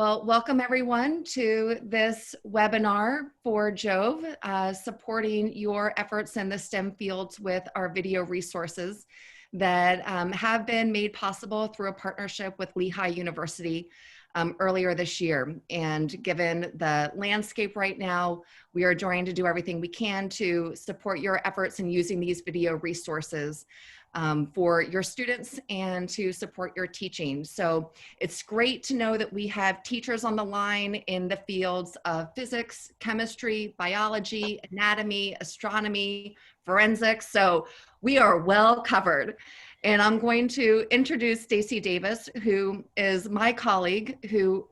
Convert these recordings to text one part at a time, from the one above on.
Well, welcome everyone to this webinar for JoVE, supporting your efforts in the STEM fields with our video resources that have been made possible through a partnership with Lehigh University earlier this year. And given the landscape right now, we are trying to do everything we can to support your efforts in using these video resources for your students and to support your teaching. So it's great to know that we have teachers on the line in the fields of physics, chemistry, biology, anatomy, astronomy, forensics. So we are well covered. And I'm going to introduce Stacy Davis, who is my colleague who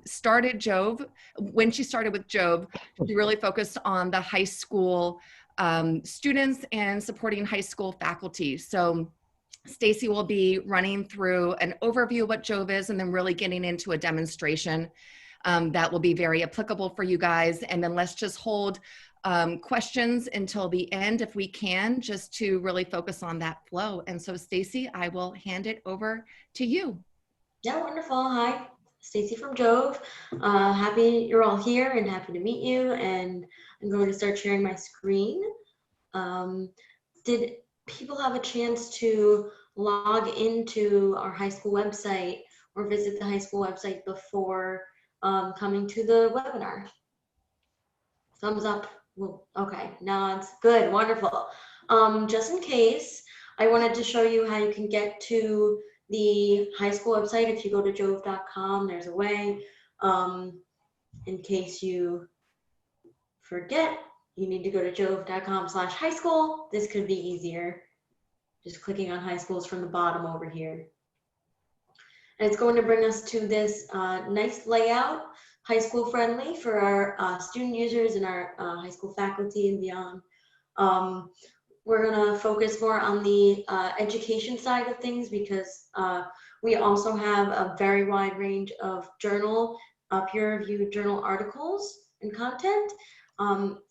started JoVE. When she started with JoVE, she really focused on the high school students and supporting high school faculty. So Stacy will be running through an overview of what JoVE is and then really getting into a demonstration that will be very applicable for you guys. And then let's just hold questions until the end if we can, just to really focus on that flow. And so Stacy, I will hand it over to you. Yeah, wonderful. Hi, Stacy from JoVE. Happy you're all here and happy to meet you. And I'm going to start sharing my screen. Did people have a chance to log into our high school website or visit the high school website before coming to the webinar? Thumbs up. Well, okay, nods. Good, wonderful. Just in case, I wanted to show you how you can get to the high school website. If you go to jove.com, there's a way. In case you forget, you need to go to jove.com/high school. This could be easier. Just clicking on high schools from the bottom over here. And it's going to bring us to this nice layout, high school friendly for our student users and our high school faculty and beyond. We're going to focus more on the education side of things because we also have a very wide range of peer-reviewed journal articles and content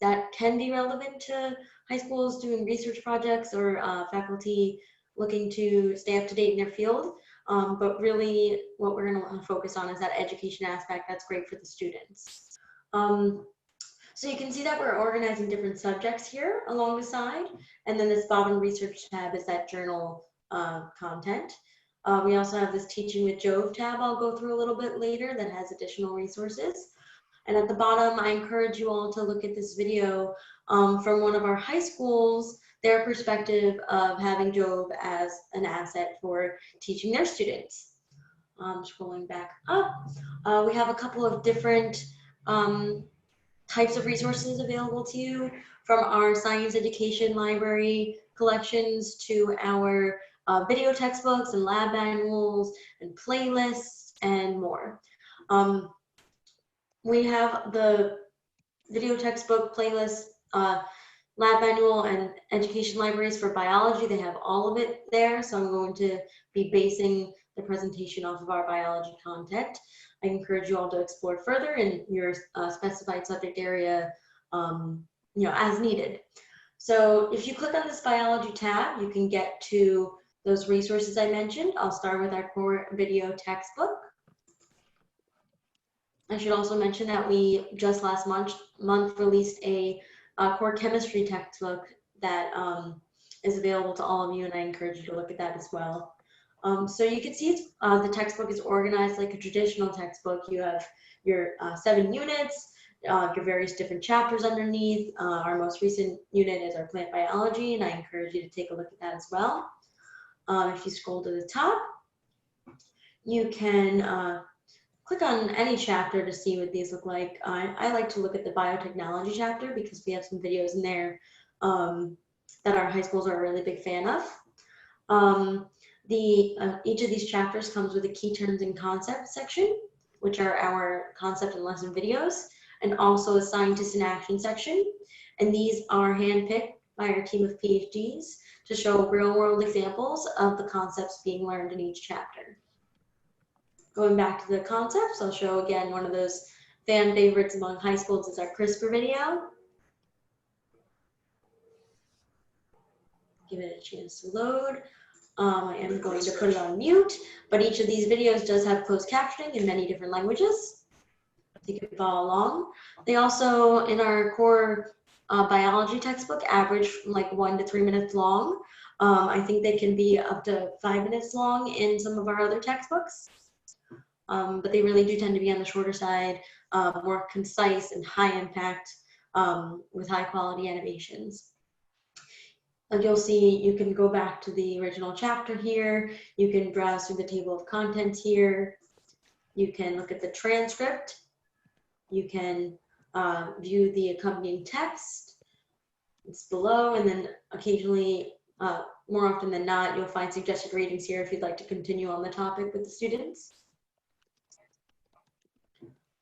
that can be relevant to high schools doing research projects or faculty looking to stay up to date in their field. But really what we're going to want to focus on is that education aspect that's great for the students. So you can see that we're organizing different subjects here along the side. And then this bottom research tab is that journal content. We also have this teaching with JoVE tab I'll go through a little bit later that has additional resources. And at the bottom, I encourage you all to look at this video from one of our high schools, their perspective of having JoVE as an asset for teaching their students. Scrolling back up, we have a couple of different types of resources available to you, from our science education library collections to our video textbooks and lab manuals and playlists and more. We have the video textbook, playlist, lab manual, and education libraries for biology. They have all of it there, so I'm going to be basing the presentation off of our biology content. I encourage you all to explore further in your specified subject area, as needed. So if you click on this biology tab, you can get to those resources I mentioned. I'll start with our core video textbook. I should also mention that we just last month released a core chemistry textbook that is available to all of you, and I encourage you to look at that as well. So you can see the textbook is organized like a traditional textbook. You have your 7 units, your various different chapters underneath. Our most recent unit is our plant biology, and I encourage you to take a look at that as well. If you scroll to the top, you can click on any chapter to see what these look like. I like to look at the biotechnology chapter because we have some videos in there that our high schools are a really big fan of. Each of these chapters comes with a key terms and concepts section, which are our concept and lesson videos, and also a scientist in action section. And these are handpicked by our team of PhDs to show real world examples of the concepts being learned in each chapter. Going back to the concepts, I'll show again one of those fan favorites among high schools is our CRISPR video. Give it a chance to load. I am going to put it on mute, but each of these videos does have closed captioning in many different languages. so you can follow along. They also, in our core biology textbook, average like 1 to 3 minutes long. I think they can be up to 5 minutes long in some of our other textbooks, but they really do tend to be on the shorter side, more concise and high impact, with high quality animations. And you'll see you can go back to the original chapter here. You can browse through the table of contents here. You can look at the transcript. You can view the accompanying text. It's below, and then occasionally, more often than not, you'll find suggested readings here if you'd like to continue on the topic with the students.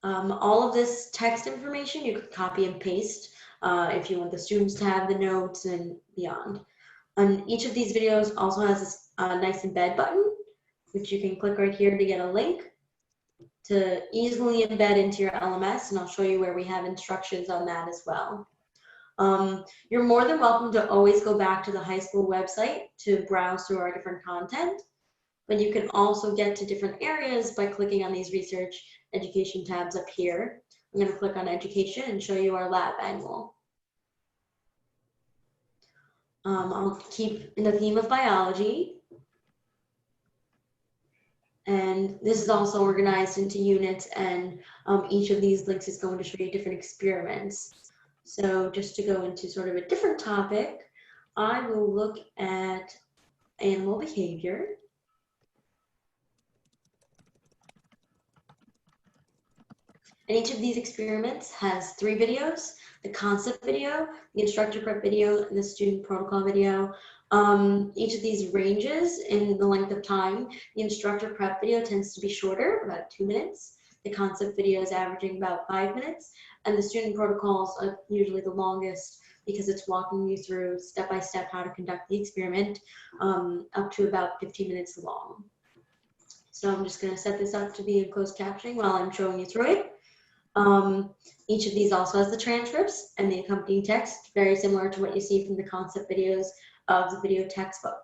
All of this text information you could copy and paste if you want the students to have the notes and beyond. And each of these videos also has this nice embed button, which you can click right here to get a link to easily embed into your LMS, and I'll show you where we have instructions on that as well. You're more than welcome to always go back to the high school website to browse through our different content, but you can also get to different areas by clicking on these research education tabs up here. I'm going to click on education and show you our lab manual. I'll keep in the theme of biology. And this is also organized into units, and each of these links is going to show you different experiments. So just to go into sort of a different topic, I will look at animal behavior. And each of these experiments has 3 videos: the concept video, the instructor prep video, and the student protocol video. Each of these ranges in the length of time. The instructor prep video tends to be shorter, about 2 minutes. The concept video is averaging about 5 minutes, and the student protocols are usually the longest because it's walking you through step-by-step how to conduct the experiment, up to about 15 minutes long. So I'm just going to set this up to be in closed captioning while I'm showing you through it. Each of these also has the transcripts and the accompanying text, very similar to what you see from the concept videos of the video textbook.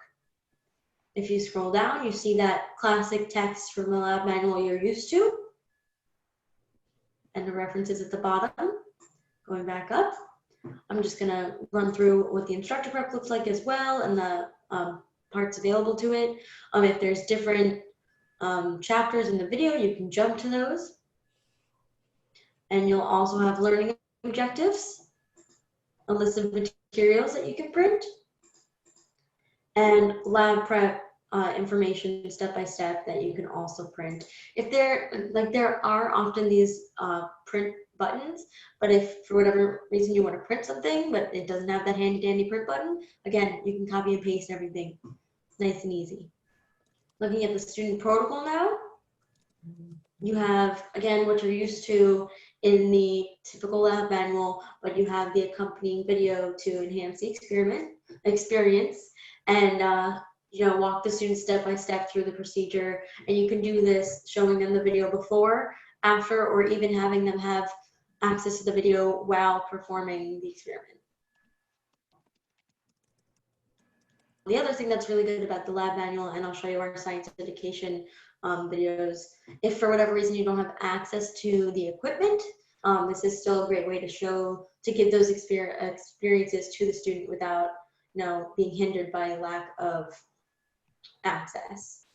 If you scroll down, you see that classic text from the lab manual you're used to, and the references at the bottom. Going back up, I'm just going to run through what the instructor prep looks like as well, and the parts available to it. If there's different chapters in the video, you can jump to those. And you'll also have learning objectives, a list of materials that you can print, and lab prep information step by step that you can also print. If there are often these print buttons, but if for whatever reason you want to print something but it doesn't have that handy dandy print button, again, you can copy and paste everything. Nice and easy. Looking at the student protocol now, you have, again, what you're used to in the typical lab manual, but you have the accompanying video to enhance the experience and walk the students step by step through the procedure. And you can do this showing them the video before, after, or even having them have access to the video while performing the experiment. The other thing that's really good about the lab manual, and I'll show you our science education videos, if for whatever reason you don't have access to the equipment, this is still a great way to give those experiences to the student without being hindered by lack of access.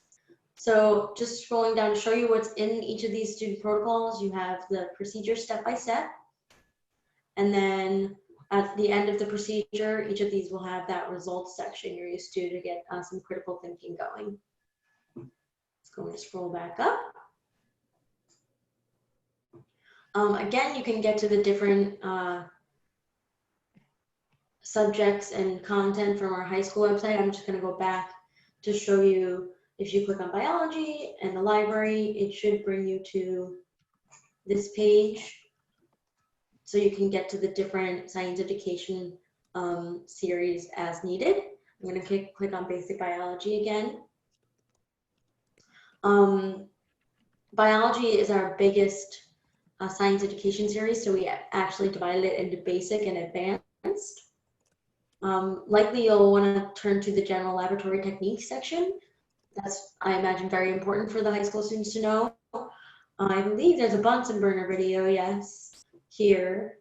So just scrolling down to show you what's in each of these student protocols, you have the procedure step by step, and then at the end of the procedure, each of these will have that results section you're used to get some critical thinking going. Let's go and scroll back up. Again, you can get to the different subjects and content from our high school website. I'm just going to go back to show you. If you click on biology and the library, it should bring you to this page, so you can get to the different science education series as needed. I'm going to click on basic biology again. Biology is our biggest science education series, so we actually divided it into basic and advanced. Likely you'll want to turn to the general laboratory techniques section. That's, I imagine, very important for the high school students to know. I believe there's a Bunsen burner video, yes, here.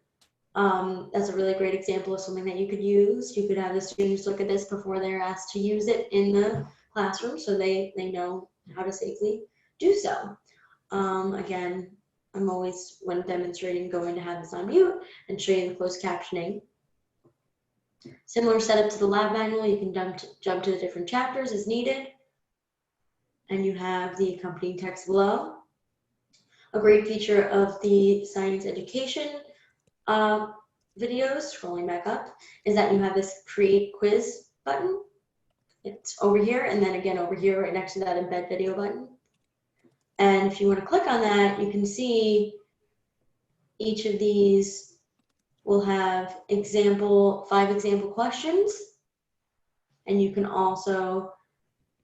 That's a really great example of something that you could use. You could have the students look at this before they're asked to use it in the classroom so they know how to safely do so. Again, I'm always, when demonstrating, going to have this on mute and show you the closed captioning. Similar setup to the lab manual, you can jump to the different chapters as needed. And you have the accompanying text below. A great feature of the science education videos, scrolling back up, is that you have this create quiz button. It's over here, and then again over here right next to that embed video button. And if you want to click on that, you can see each of these will have 5 example questions. And you can also,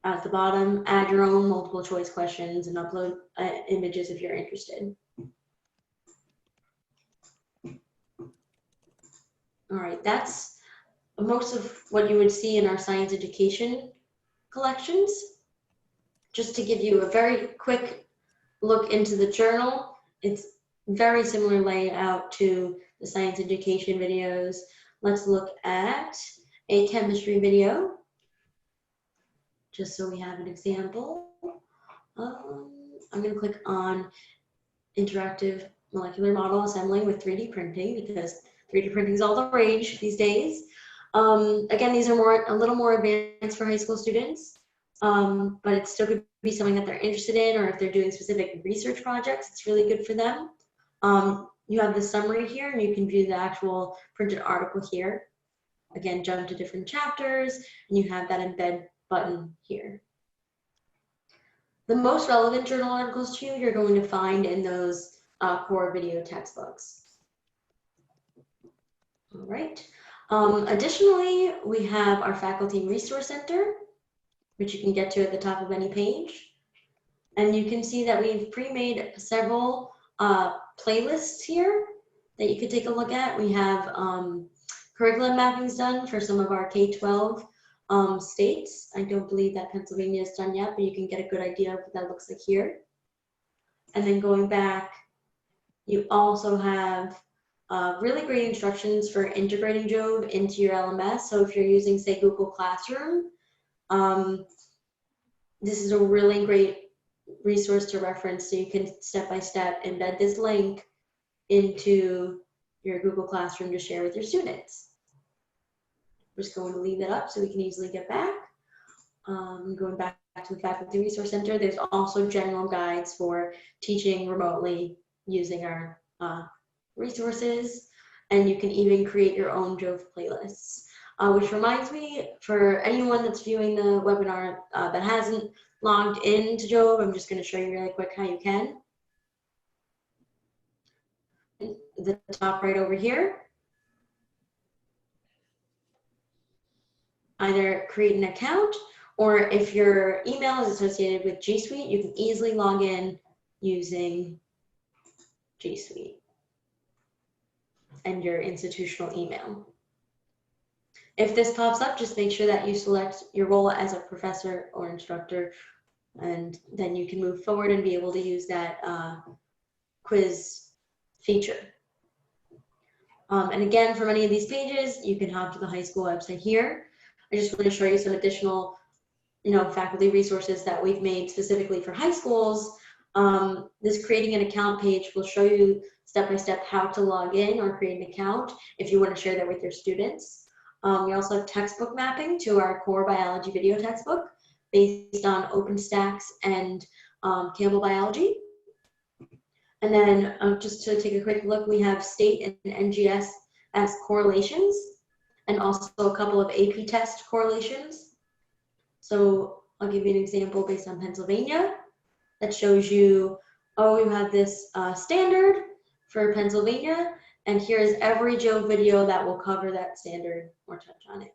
at the bottom, add your own multiple choice questions and upload images if you're interested. All right, that's most of what you would see in our science education collections. Just to give you a very quick look into the journal, it's very similar layout to the science education videos. Let's look at a chemistry video, just so we have an example. I'm going to click on interactive molecular model assembling with 3D printing, because 3D printing is all the rage these days. Again, these are a little more advanced for high school students, but it still could be something that they're interested in, or if they're doing specific research projects, it's really good for them. You have the summary here, and you can view the actual printed article here. Again, jump to different chapters, and you have that embed button here. The most relevant journal articles to you, you're going to find in those core video textbooks. All right. Additionally, we have our Faculty Resource Center, which you can get to at the top of any page. And you can see that we've pre-made several playlists here that you could take a look at. We have curriculum mappings done for some of our K-12 states. I don't believe that Pennsylvania is done yet, but you can get a good idea of what that looks like here. And then going back, you also have really great instructions for integrating JoVE into your LMS. So if you're using, say, Google Classroom, this is a really great resource to reference, so you can step-by-step embed this link into your Google Classroom to share with your students. We're just going to leave that up so we can easily get back. Going back to the Faculty Resource Center, there's also general guides for teaching remotely using our resources, and you can even create your own JoVE playlists. Which reminds me, for anyone that's viewing the webinar that hasn't logged into JoVE, I'm just going to show you really quick how you can. The top right over here, either create an account, or if your email is associated with G Suite, you can easily log in using G Suite and your institutional email. If this pops up, just make sure that you select your role as a professor or instructor, and then you can move forward and be able to use that quiz feature. And again, for many of these pages, you can hop to the high school website here. I just want to show you some additional, faculty resources that we've made specifically for high schools. This creating an account page will show you step-by-step how to log in or create an account if you want to share that with your students. We also have textbook mapping to our core biology video textbook based on OpenStax and Campbell Biology. And then just to take a quick look, we have state and NGS as correlations, and also a couple of AP test correlations. So I'll give you an example based on Pennsylvania that shows you, you have this standard for Pennsylvania, and here's every JoVE video that will cover that standard or touch on it.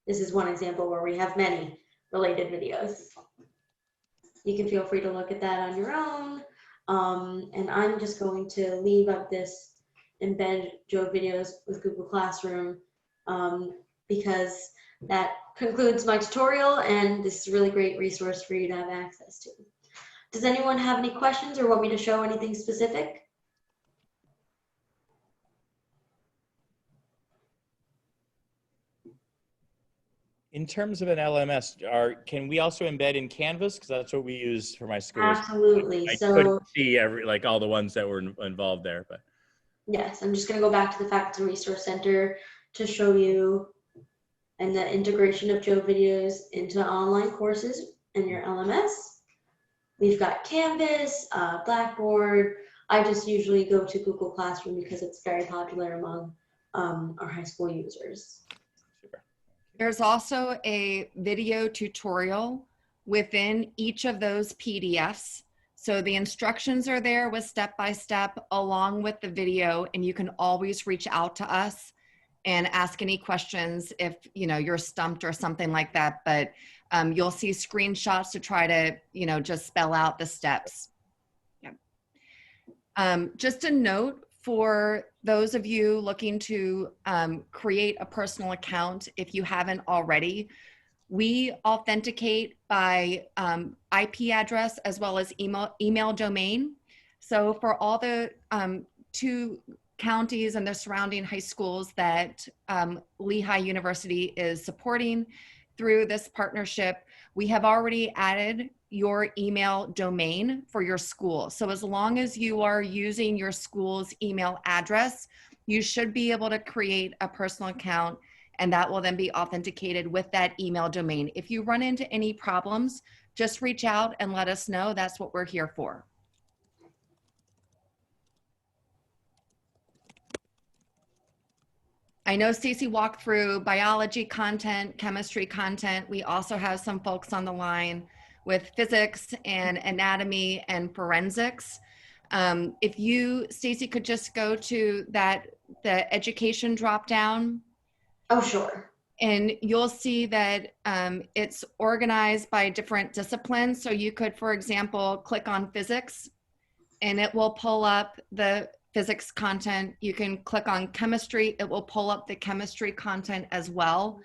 This is one example where we have many related videos. You can feel free to look at that on your own. And I'm just going to leave up this embed JoVE videos with Google Classroom because that concludes my tutorial, and this is a really great resource for you to have access to. Does anyone have any questions or want me to show anything specific? In terms of an LMS, can we also embed in Canvas? Because that's what we use for my schools. Absolutely. I So couldn't see all the ones that were involved there, but yes, I'm just going to go back to the Faculty Resource Center to show you and the integration of JoVE videos into online courses in your LMS. We've got Canvas, Blackboard. I just usually go to Google Classroom because it's very popular among our high school users. super. There's also a video tutorial within each of those PDFs. So the instructions are there with step-by-step along with the video, and you can always reach out to us and ask any questions if you're stumped or something like that. But you'll see screenshots to try to just spell out the steps. Yeah. Just a note for those of you looking to create a personal account, if you haven't already, we authenticate by IP address as well as email domain. So for all the 2 counties and the surrounding high schools that Lehigh University is supporting through this partnership, we have already added your email domain for your school. So as long as you are using your school's email address, you should be able to create a personal account, and that will then be authenticated with that email domain. If you run into any problems, just reach out and let us know. That's what we're here for. I know Stacy walked through biology content, chemistry content. We also have some folks on the line with physics and anatomy and forensics. If you, Stacy, could just go to the education drop down. Oh, sure. And you'll see that it's organized by different disciplines. So you could, for example, click on physics and it will pull up the physics content. You can click on chemistry, it will pull up the chemistry content as well.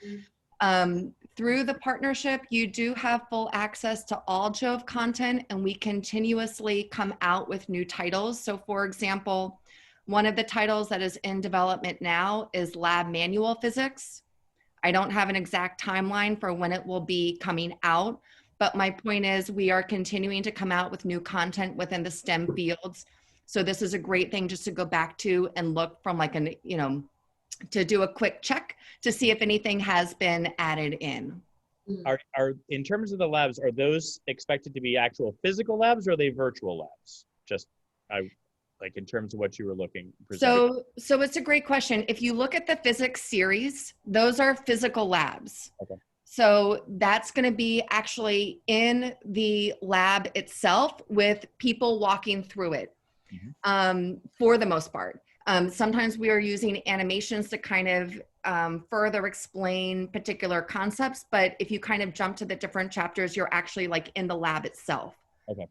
Through the partnership, you do have full access to all JoVE content, and we continuously come out with new titles. So for example, one of the titles that is in development now is Lab Manual Physics. I don't have an exact timeline for when it will be coming out, but my point is we are continuing to come out with new content within the STEM fields. So this is a great thing just to go back to and look from to do a quick check to see if anything has been added in. Are in terms of the labs, are those expected to be actual physical labs or are they virtual labs? Just like in terms of what you were looking presenting. So it's a great question. If you look at the physics series, those are physical labs. Okay. So that's going to be actually in the lab itself with people walking through it. For the most part. Sometimes we are using animations to kind of further explain particular concepts, but if you kind of jump to the different chapters, you're actually like in the lab itself. Okay.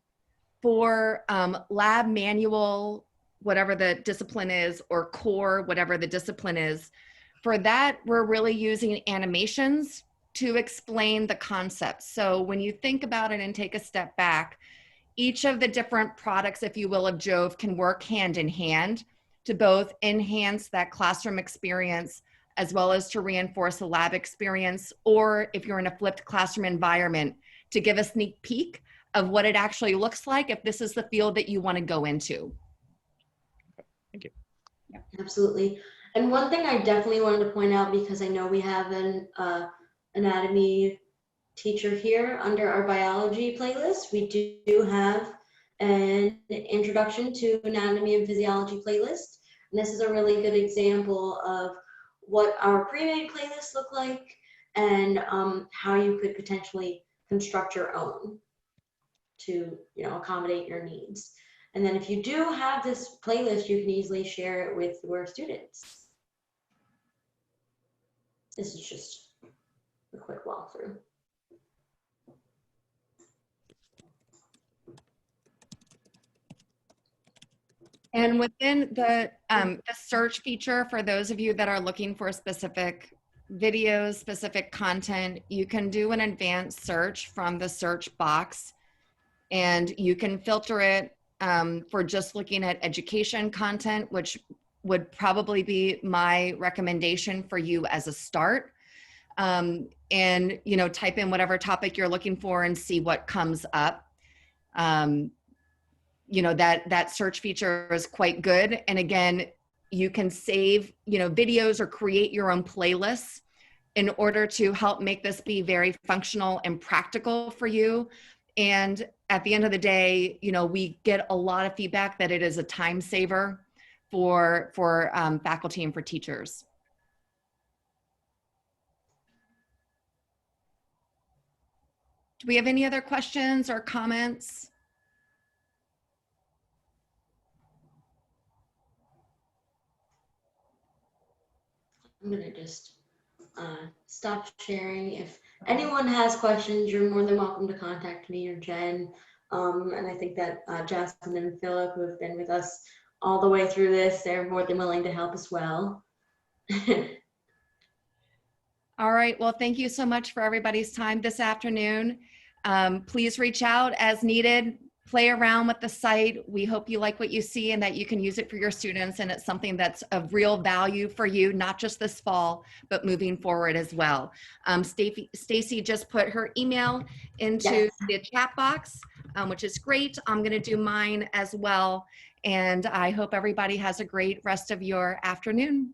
For lab manual, whatever the discipline is, or core, whatever the discipline is, for that, we're really using animations to explain the concepts. So when you think about it and take a step back, each of the different products, if you will, of JoVE can work hand in hand to both enhance that classroom experience as well as to reinforce the lab experience, or if you're in a flipped classroom environment, to give a sneak peek of what it actually looks like if this is the field that you want to go into. Thank you. Yeah. Absolutely. And one thing I definitely wanted to point out, because I know we have an anatomy teacher here under our biology playlist, we do have an introduction to anatomy and physiology playlist. And this is a really good example of what our pre-made playlists look like and how you could potentially construct your own to accommodate your needs. And then if you do have this playlist, you can easily share it with your students. This is just a quick walkthrough. And within the search feature, for those of you that are looking for specific videos, specific content, you can do an advanced search from the search box. And you can filter it for just looking at education content, which would probably be my recommendation for you as a start. And, you know, type in whatever topic you're looking for and see what comes up. You know, that search feature is quite good. And again, you can save, you know, videos or create your own playlists in order to help make this be very functional and practical for you. And at the end of the day, you know, we get a lot of feedback that it is a time saver for faculty and for teachers. Do we have any other questions or comments? I'm gonna just stop sharing. If anyone has questions, you're more than welcome to contact me or Jen. And I think that Jasmine and Philip, who have been with us all the way through this, they're more than willing to help as well. All right, well, thank you so much for everybody's time this afternoon. Please reach out as needed, play around with the site. We hope you like what you see and that you can use it for your students, and it's something that's of real value for you, not just this fall, but moving forward as well. Stacy just put her email into the chat box, which is great. I'm gonna do mine as well. And I hope everybody has a great rest of your afternoon.